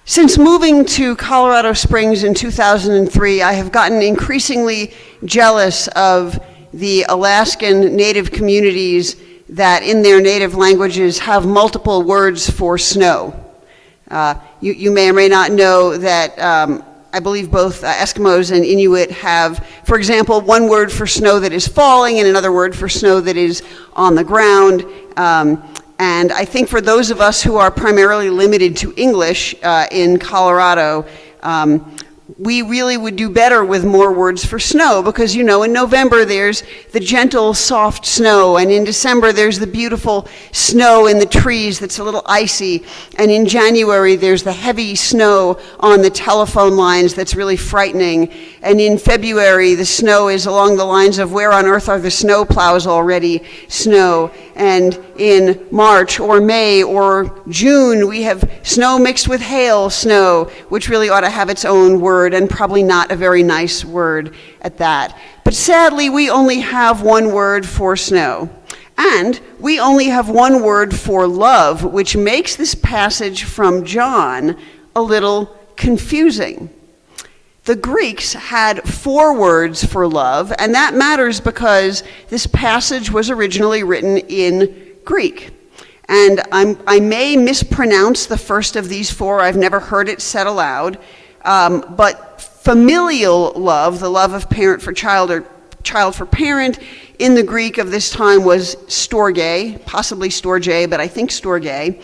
Since moving to Colorado Springs in 2003, I have gotten increasingly jealous of the Alaskan Native communities that in their native languages have multiple words for snow. You may or may not know that I believe both Eskimos and Inuit have, for example, one word for snow that is falling and another word for snow that is on the ground. And I think for those of us who are primarily limited to English in Colorado, we really would do better with more words for snow because, in November there's the gentle, soft snow, and in December there's the beautiful snow in the trees that's a little icy, and in January there's the heavy snow on the telephone lines that's really frightening, and in February the snow is along the lines of where on earth are the snow plows already snow, and in March or May or June we have snow mixed with hail snow, which really ought to have its own word, and probably not a very nice word at that. But sadly, we only have one word for snow. And we only have one word for love, which makes this passage from John a little confusing. The Greeks had 4 words for love, and that matters because this passage was originally written in Greek. And I may mispronounce the first of these 4. I've never heard it said aloud. But familial love, the love of parent for child or child for parent, in the Greek of this time was storge, possibly storge, but I think storge.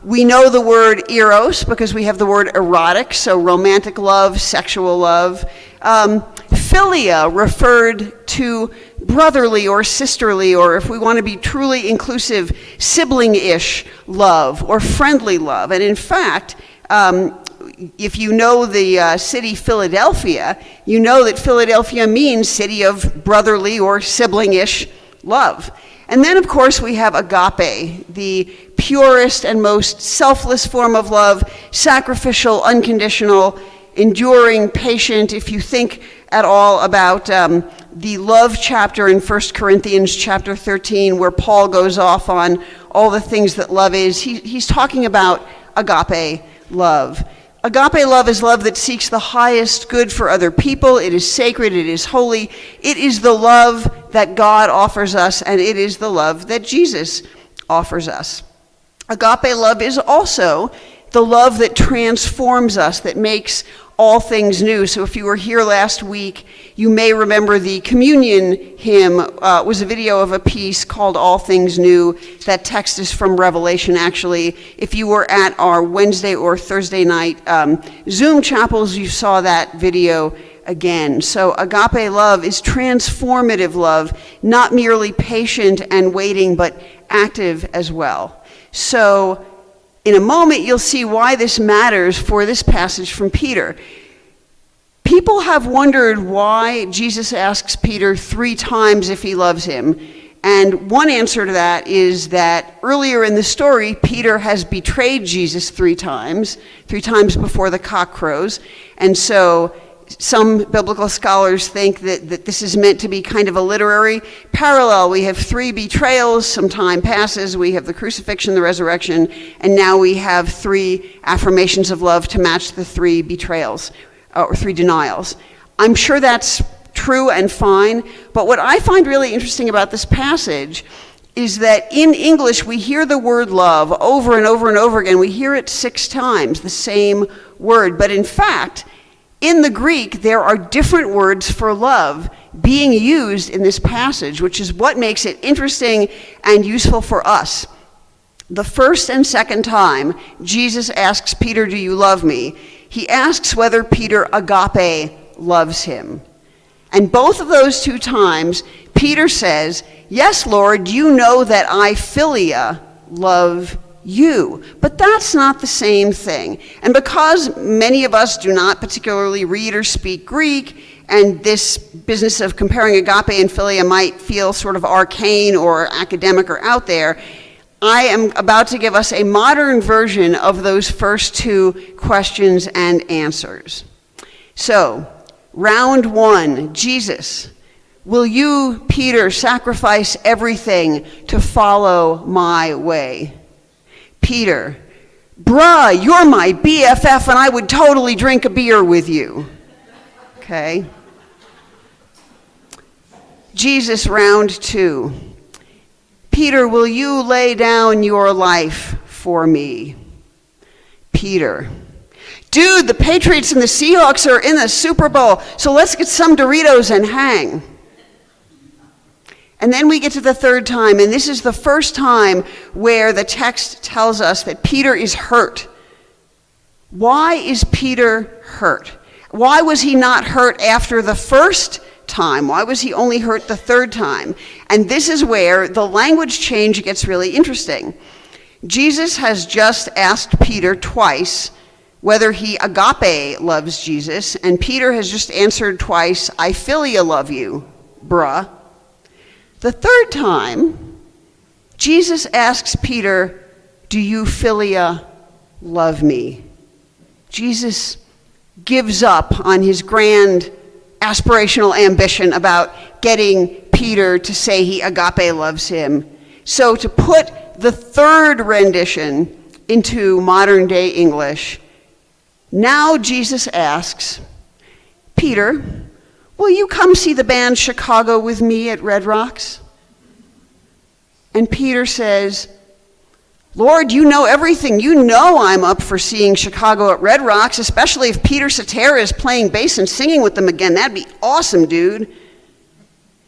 We know the word eros because we have the word erotic, so romantic love, sexual love. Philia referred to brotherly or sisterly, or if we want to be truly inclusive, sibling-ish love or friendly love. And in fact, if you know the city Philadelphia, you know that Philadelphia means city of brotherly or sibling-ish love. And then, of course, we have agape, the purest and most selfless form of love, sacrificial, unconditional, enduring, patient. If you think at all about the love chapter in 1 Corinthians chapter 13, where Paul goes off on all the things that love is, he's talking about agape love. Agape love is love that seeks the highest good for other people. It is sacred, it is holy. It is the love that God offers us, and it is the love that Jesus offers us. Agape love is also the love that transforms us, that makes all things new. So if you were here last week, you may remember the communion hymn was a video of a piece called All Things New. That text is from Revelation, actually. If you were at our Wednesday or Thursday night Zoom chapels, you saw that video again. So agape love is transformative love, not merely patient and waiting, but active as well. So in a moment, you'll see why this matters for this passage from Peter. People have wondered why Jesus asks Peter 3 times if he loves him. And one answer to that is that earlier in the story, Peter has betrayed Jesus 3 times before the cock crows. And so some biblical scholars think that this is meant to be kind of a literary parallel. We have 3 betrayals, some time passes, we have the crucifixion, the resurrection, and now we have 3 affirmations of love to match the 3 betrayals, or 3 denials. I'm sure that's true and fine, but what I find really interesting about this passage is that in English we hear the word love over and over and over again. We hear it 6 times, the same word, but in fact, in the Greek, there are different words for love being used in this passage, which is what makes it interesting and useful for us. The first and second time Jesus asks Peter, "Do you love me?" he asks whether Peter agape loves him. And both of those 2 times, Peter says, "Yes, Lord, you know that I philia love you." But that's not the same thing. And because many of us do not particularly read or speak Greek, and this business of comparing agape and philia might feel sort of arcane or academic or out there, I am about to give us a modern version of those first 2 questions and answers. So, round 1, Jesus, will you, Peter, sacrifice everything to follow my way? Peter, Bruh, you're my BFF and I would totally drink a beer with you. Okay? Jesus, round 2. Peter, will you lay down your life for me? Peter. Dude, the Patriots and the Seahawks are in the Super Bowl, so let's get some Doritos and hang. And then we get to the third time, and this is the first time where the text tells us that Peter is hurt. Why is Peter hurt? Why was he not hurt after the first time? Why was he only hurt the third time? And this is where the language change gets really interesting. Jesus has just asked Peter twice whether he agape loves Jesus, and Peter has just answered twice, I philia love you, bruh. The third time, Jesus asks Peter, do you philia love me? Jesus gives up on his grand aspirational ambition about getting Peter to say he agape loves him. So to put the third rendition into modern day English, now Jesus asks, Peter, will you come see the band Chicago with me at Red Rocks? And Peter says, Lord, you know everything. You know I'm up for seeing Chicago at Red Rocks, especially if Peter Cetera is playing bass and singing with them again. That'd be awesome, dude.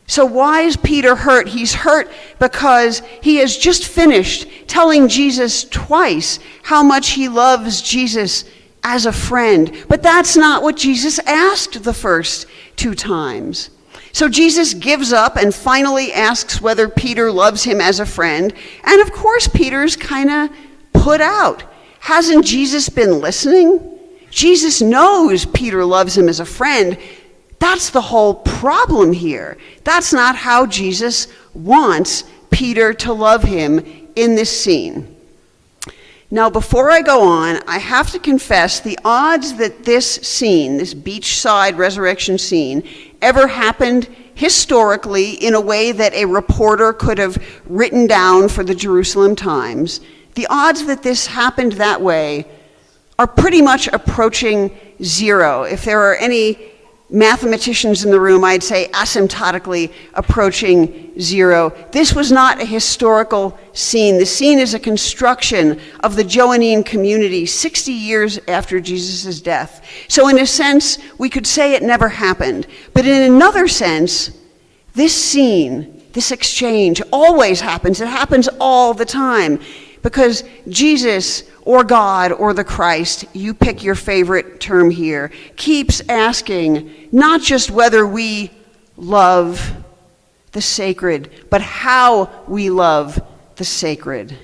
So why is Peter hurt? He's hurt because he has just finished telling Jesus twice how much he loves Jesus as a friend. But that's not what Jesus asked the first 2 times. So Jesus gives up and finally asks whether Peter loves him as a friend. And of course, Peter's kind of put out. Hasn't Jesus been listening? Jesus knows Peter loves him as a friend. That's the whole problem here. That's not how Jesus wants Peter to love him in this scene. Now, before I go on, I have to confess the odds that this scene, this beachside resurrection scene, ever happened historically in a way that a reporter could have written down for the Jerusalem Times, the odds that this happened that way are pretty much approaching 0. If there are any mathematicians in the room, I'd say asymptotically approaching 0. This was not a historical scene. The scene is a construction of the Johannine community 60 years after Jesus' death. So in a sense, we could say it never happened. But in another sense, this scene, this exchange always happens. It happens all the time. Because Jesus or God or the Christ, you pick your favorite term here, keeps asking not just whether we love the sacred, but how we love the sacred.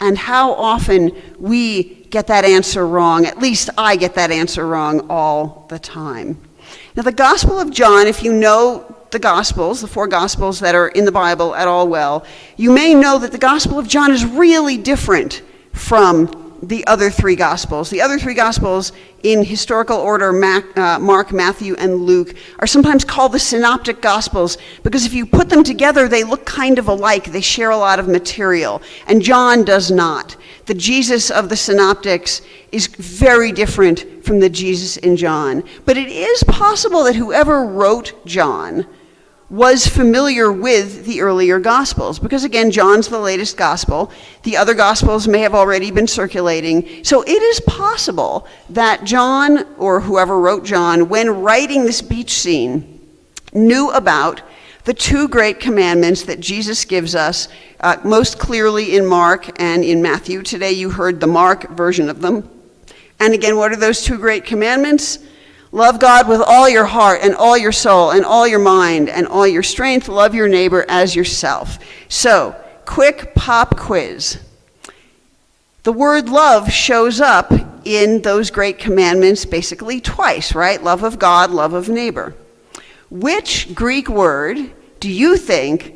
And how often we get that answer wrong. At least I get that answer wrong all the time. Now, the Gospel of John, if you know the Gospels, the 4 Gospels that are in the Bible at all well, you may know that the Gospel of John is really different from the other 3 Gospels. The other 3 Gospels in historical order, Mark, Matthew, and Luke, are sometimes called the Synoptic Gospels because if you put them together, they look kind of alike. They share a lot of material, and John does not. The Jesus of the Synoptics is very different from the Jesus in John. But it is possible that whoever wrote John was familiar with the earlier Gospels, because again, John's the latest Gospel. The other Gospels may have already been circulating. So it is possible that John, or whoever wrote John, when writing this beach scene, knew about the 2 great commandments that Jesus gives us, most clearly in Mark and in Matthew. Today you heard the Mark version of them. And again, what are those 2 great commandments? Love God with all your heart and all your soul and all your mind and all your strength. Love your neighbor as yourself. So, quick pop quiz. The word love shows up in those great commandments basically twice, right? Love of God, love of neighbor. Which Greek word do you think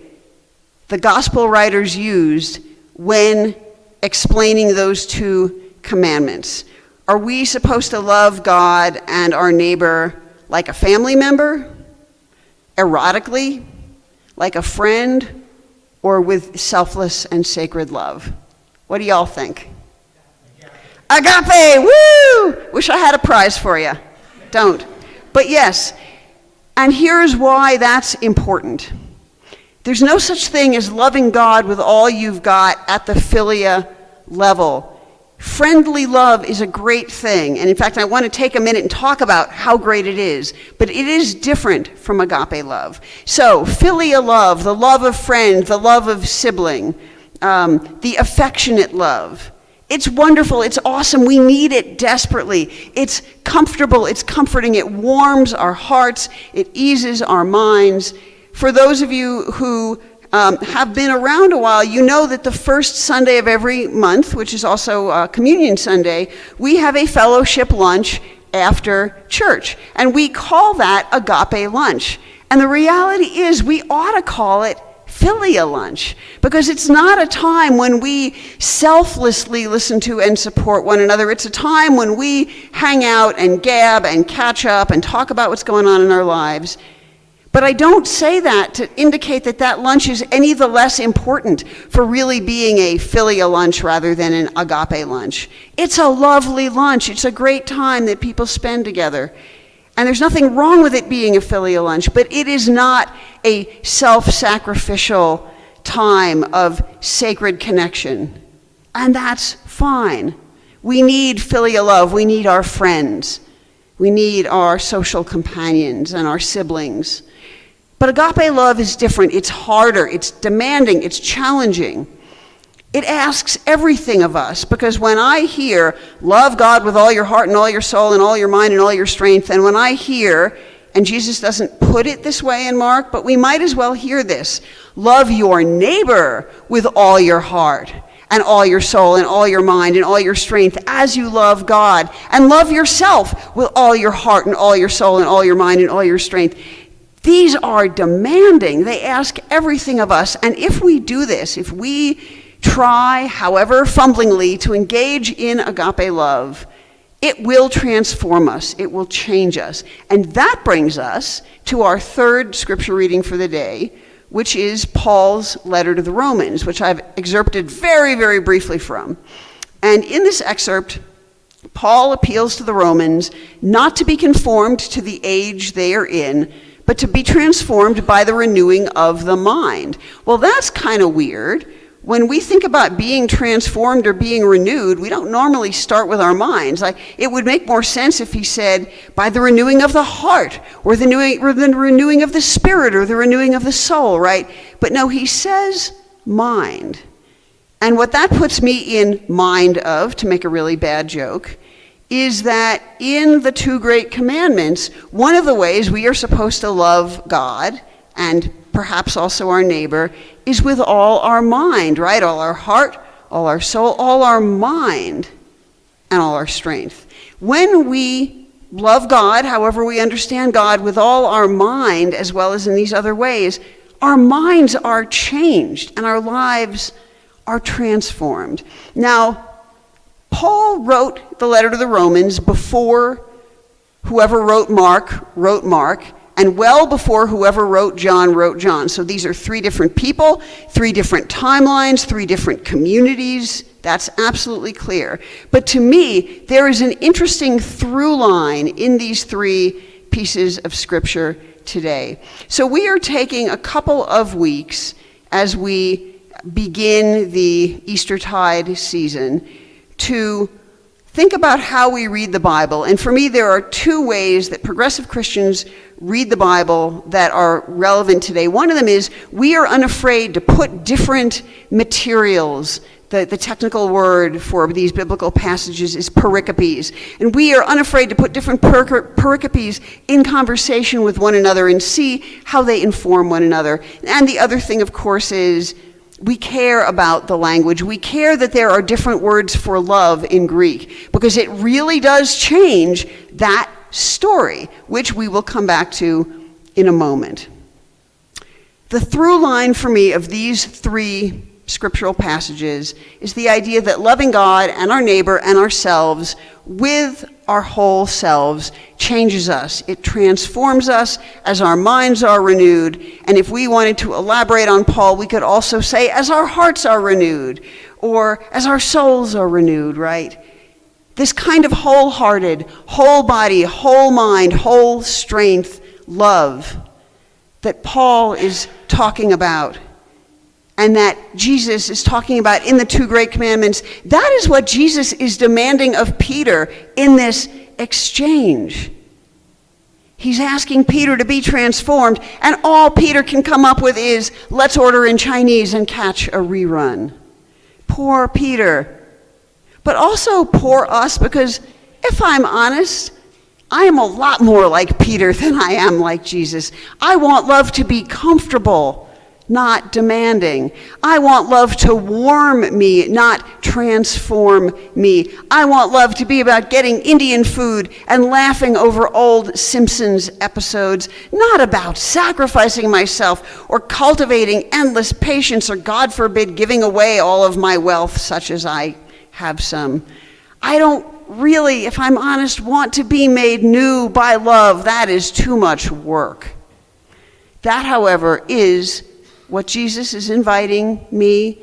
the gospel writers used when explaining those 2 commandments? Are we supposed to love God and our neighbor like a family member, erotically, like a friend, or with selfless and sacred love? What do y'all think? Agape, woo! Wish I had a prize for you. Don't. But yes, and here's why that's important. There's no such thing as loving God with all you've got at the philia level. Friendly love is a great thing, and in fact, I want to take a minute and talk about how great it is, but it is different from agape love. So, philia love, the love of friend, the love of sibling, the affectionate love. It's wonderful, it's awesome, we need it desperately. It's comfortable, it's comforting, it warms our hearts, it eases our minds. For those of you who have been around a while, you know that the first Sunday of every month, which is also Communion Sunday, we have a fellowship lunch after church. And we call that agape lunch. And the reality is we ought to call it philia lunch, because it's not a time when we selflessly listen to and support one another. It's a time when we hang out and gab and catch up and talk about what's going on in our lives. But I don't say that to indicate that that lunch is any the less important for really being a philia lunch rather than an agape lunch. It's a lovely lunch. It's a great time that people spend together. And there's nothing wrong with it being a philia lunch, but it is not a self-sacrificial time of sacred connection. And that's fine. We need philia love. We need our friends. We need our social companions and our siblings. But agape love is different. It's harder, it's demanding, it's challenging. It asks everything of us, because when I hear, love God with all your heart and all your soul and all your mind and all your strength, and when I hear, and Jesus doesn't put it this way in Mark, but we might as well hear this, love your neighbor with all your heart and all your soul and all your mind and all your strength as you love God, and love yourself with all your heart and all your soul and all your mind and all your strength. These are demanding. They ask everything of us. And if we do this, if we try, however fumblingly, to engage in agape love, it will transform us. It will change us. And that brings us to our third scripture reading for the day, which is Paul's letter to the Romans, which I've excerpted very, very briefly from. And in this excerpt, Paul appeals to the Romans not to be conformed to the age they are in, but to be transformed by the renewing of the mind. Well, that's kind of weird. When we think about being transformed or being renewed, we don't normally start with our minds. Like, it would make more sense if he said, by the renewing of the heart, or the renewing of the spirit, or the renewing of the soul, right? But no, he says mind. And what that puts me in mind of, to make a really bad joke, is that in the two great commandments, one of the ways we are supposed to love God, and perhaps also our neighbor, is with all our mind, right? All our heart, all our soul, all our mind, and all our strength. When we love God, however we understand God, with all our mind, as well as in these other ways, our minds are changed and our lives are transformed. Now, Paul wrote the letter to the Romans before whoever wrote Mark, and well before whoever wrote John. So these are three different people, three different timelines, three different communities. That's absolutely clear. But to me, there is an interesting through line in these three pieces of scripture today. So we are taking a couple of weeks as we begin the Eastertide season to think about how we read the Bible. And for me, there are two ways that progressive Christians read the Bible that are relevant today. One of them is we are unafraid to put different materials. The technical word for these biblical passages is pericopes. And we are unafraid to put different pericopes in conversation with one another and see how they inform one another. And the other thing, of course, is we care about the language. We care that there are different words for love in Greek, because it really does change that story, which we will come back to in a moment. The through line for me of these three scriptural passages is the idea that loving God and our neighbor and ourselves with our whole selves changes us. It transforms us as our minds are renewed. And if we wanted to elaborate on Paul, we could also say as our hearts are renewed, or as our souls are renewed, right? This kind of wholehearted, whole body, whole mind, whole strength love that Paul is talking about and that Jesus is talking about in the two great commandments, that is what Jesus is demanding of Peter in this exchange. He's asking Peter to be transformed, and all Peter can come up with is, let's order in Chinese and catch a rerun. Poor Peter. But also poor us, because if I'm honest, I am a lot more like Peter than I am like Jesus. I want love to be comfortable, not demanding. I want love to warm me, not transform me. I want love to be about getting Indian food and laughing over old Simpsons episodes, not about sacrificing myself or cultivating endless patience or, God forbid, giving away all of my wealth, such as I have some. I don't really, if I'm honest, want to be made new by love. That is too much work. That, however, is what Jesus is inviting me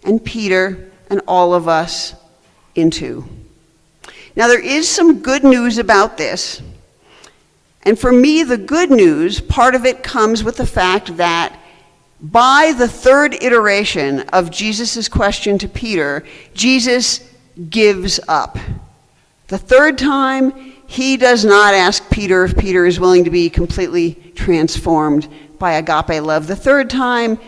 and Peter and all of us into. Now, there is some good news about this. And for me, the good news, part of it comes with the fact that by the third iteration of Jesus' question to Peter, Jesus gives up. The third time, he does not ask Peter if Peter is willing to be completely transformed by agape love. The third time,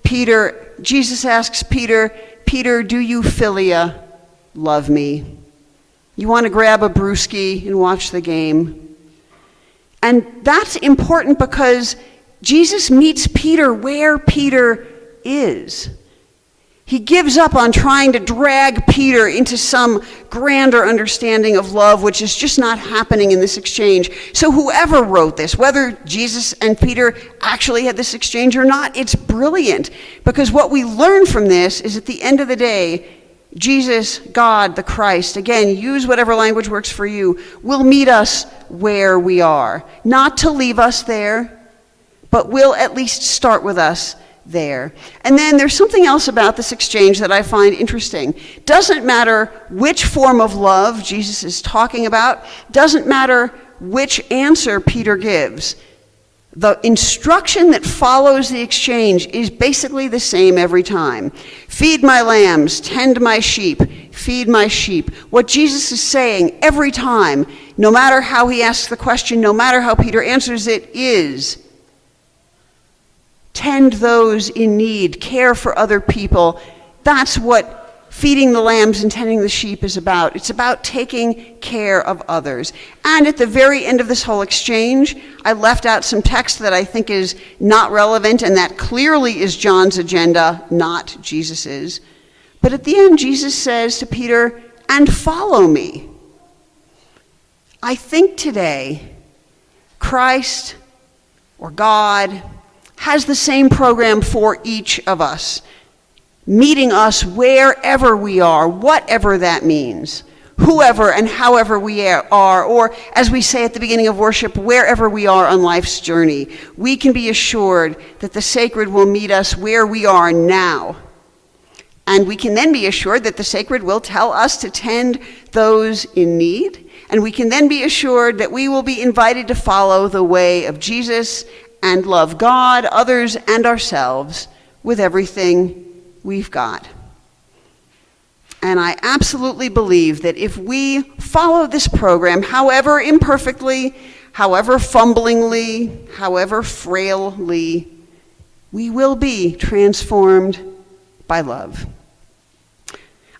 Jesus asks Peter, Peter, do you philia love me? You want to grab a brewski and watch the game? And that's important because Jesus meets Peter where Peter is. He gives up on trying to drag Peter into some grander understanding of love, which is just not happening in this exchange. So whoever wrote this, whether Jesus and Peter actually had this exchange or not, it's brilliant. Because what we learn from this is at the end of the day, Jesus, God, the Christ, again, use whatever language works for you, will meet us where we are. Not to leave us there, but will at least start with us there. And then there's something else about this exchange that I find interesting. Doesn't matter which form of love Jesus is talking about, doesn't matter which answer Peter gives. The instruction that follows the exchange is basically the same every time. Feed my lambs, tend my sheep, feed my sheep. What Jesus is saying every time, no matter how he asks the question, no matter how Peter answers it, is tend those in need, care for other people. That's what feeding the lambs and tending the sheep is about. It's about taking care of others. And at the very end of this whole exchange, I left out some text that I think is not relevant, and that clearly is John's agenda, not Jesus's. But at the end, Jesus says to Peter, and follow me. I think today, Christ or God has the same program for each of us, meeting us wherever we are, whatever that means, whoever and however we are, or as we say at the beginning of worship, wherever we are on life's journey. We can be assured that the sacred will meet us where we are now. And we can then be assured that the sacred will tell us to tend those in need. And we can then be assured that we will be invited to follow the way of Jesus and love God, others, and ourselves with everything we've got. And I absolutely believe that if we follow this program, however imperfectly, however fumblingly, however frailly, we will be transformed by love.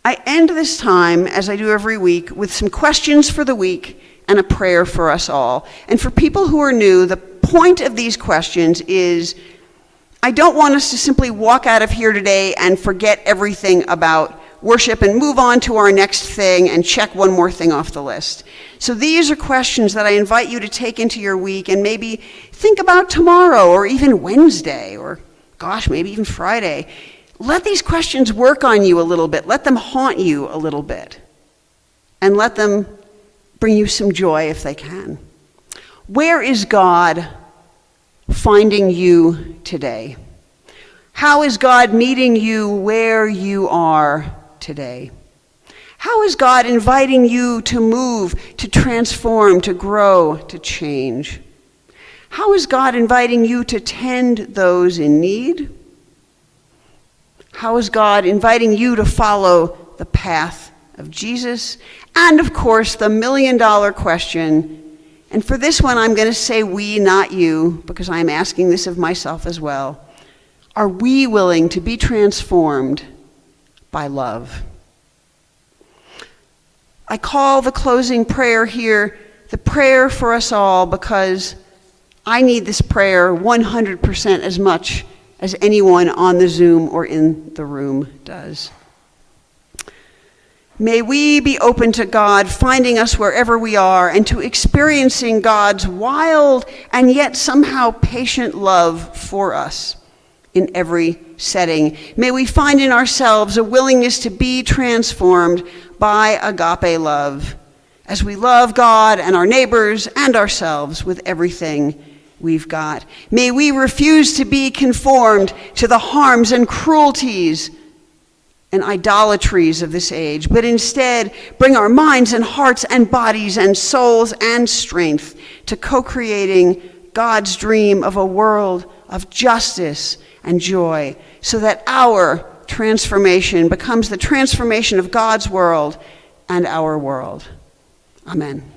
I end this time, as I do every week, with some questions for the week and a prayer for us all. And for people who are new, the point of these questions is, I don't want us to simply walk out of here today and forget everything about worship and move on to our next thing and check one more thing off the list. So these are questions that I invite you to take into your week and maybe think about tomorrow or even Wednesday or, gosh, maybe even Friday. Let these questions work on you a little bit. Let them haunt you a little bit. And let them bring you some joy if they can. Where is God finding you today? How is God meeting you where you are today? How is God inviting you to move, to transform, to grow, to change? How is God inviting you to tend those in need? How is God inviting you to follow the path of Jesus? And of course, the million-dollar question, and for this one I'm going to say we, not you, because I'm asking this of myself as well. Are we willing to be transformed by love? I call the closing prayer here the prayer for us all, because I need this prayer 100% as much as anyone on the Zoom or in the room does. May we be open to God finding us wherever we are, and to experiencing God's wild and yet somehow patient love for us in every setting. May we find in ourselves a willingness to be transformed by agape love as we love God and our neighbors and ourselves with everything we've got. May we refuse to be conformed to the harms and cruelties and idolatries of this age, but instead bring our minds and hearts and bodies and souls and strength to co-creating God's dream of a world of justice and joy, so that our transformation becomes the transformation of God's world and our world. Amen.